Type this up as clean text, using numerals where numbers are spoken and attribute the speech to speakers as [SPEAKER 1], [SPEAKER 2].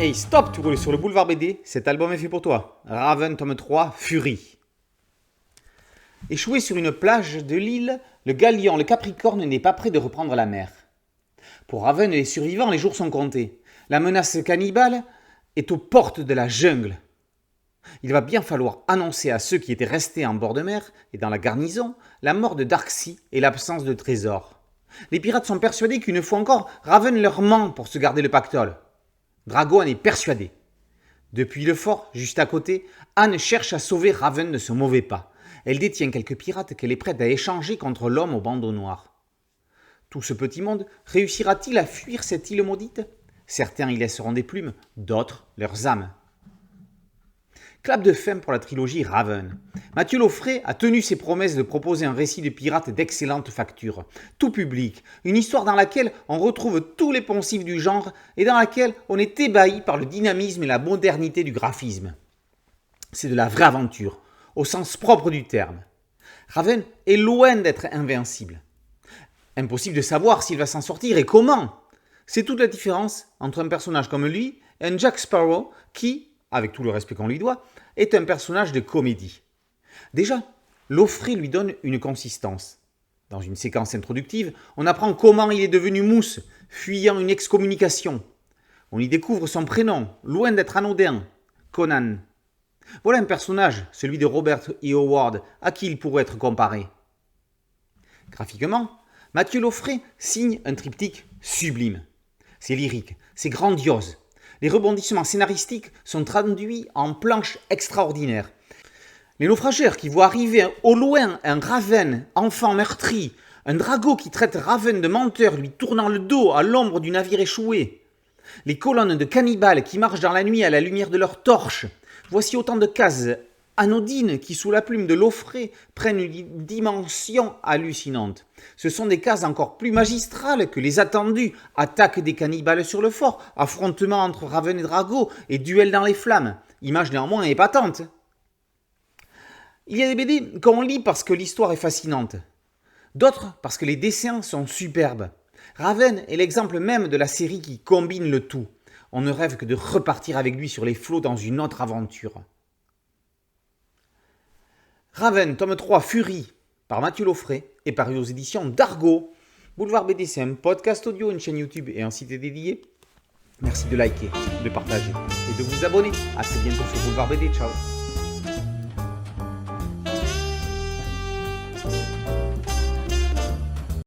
[SPEAKER 1] Hey, stop, tu roules sur le boulevard BD, cet album est fait pour toi. Raven, tome 3, Furie. Échoué sur une plage de l'île, le Galion, le Capricorne, n'est pas prêt de reprendre la mer. Pour Raven et les survivants, les jours sont comptés. La menace cannibale est aux portes de la jungle. Il va bien falloir annoncer à ceux qui étaient restés en bord de mer et dans la garnison la mort de Darksea et l'absence de trésors. Les pirates sont persuadés qu'une fois encore, Raven leur ment pour se garder le pactole. Drago en est persuadé. Depuis le fort, juste à côté, Anne cherche à sauver Raven de ce mauvais pas. Elle détient quelques pirates qu'elle est prête à échanger contre l'homme au bandeau noir. Tout ce petit monde réussira-t-il à fuir cette île maudite ? Certains y laisseront des plumes, d'autres leurs âmes. Clap de fin pour la trilogie Raven. Mathieu Laufrey a tenu ses promesses de proposer un récit de pirates d'excellente facture, tout public, une histoire dans laquelle on retrouve tous les poncifs du genre et dans laquelle on est ébahi par le dynamisme et la modernité du graphisme. C'est de la vraie aventure, au sens propre du terme. Raven est loin d'être invincible. Impossible de savoir s'il va s'en sortir et comment. C'est toute la différence entre un personnage comme lui et un Jack Sparrow qui, avec tout le respect qu'on lui doit, est un personnage de comédie. Déjà, Laufrey lui donne une consistance. Dans une séquence introductive, on apprend comment il est devenu mousse, fuyant une excommunication. On y découvre son prénom, loin d'être anodin, Conan. Voilà un personnage, celui de Robert E. Howard, à qui il pourrait être comparé. Graphiquement, Mathieu Laufrey signe un triptyque sublime. C'est lyrique, c'est grandiose. Les rebondissements scénaristiques sont traduits en planches extraordinaires. Les naufrageurs qui voient arriver au loin un Raven, enfant meurtri, un Drago qui traite Raven de menteur lui tournant le dos à l'ombre du navire échoué. Les colonnes de cannibales qui marchent dans la nuit à la lumière de leurs torches. Voici autant de cases anodines qui, sous la plume de Laufrey, prennent une dimension hallucinante. Ce sont des cases encore plus magistrales que les attendues attaques des cannibales sur le fort, affrontements entre Raven et Drago et duels dans les flammes. Image néanmoins épatante. Il y a des BD qu'on lit parce que l'histoire est fascinante. D'autres parce que les dessins sont superbes. Raven est l'exemple même de la série qui combine le tout. On ne rêve que de repartir avec lui sur les flots dans une autre aventure. Raven, tome 3, Furie, par Mathieu Laufrey, est paru aux éditions d'Argo. Boulevard BD, c'est un podcast audio, une chaîne YouTube et un site dédié. Merci de liker, de partager et de vous abonner. A très bientôt sur Boulevard BD. Ciao.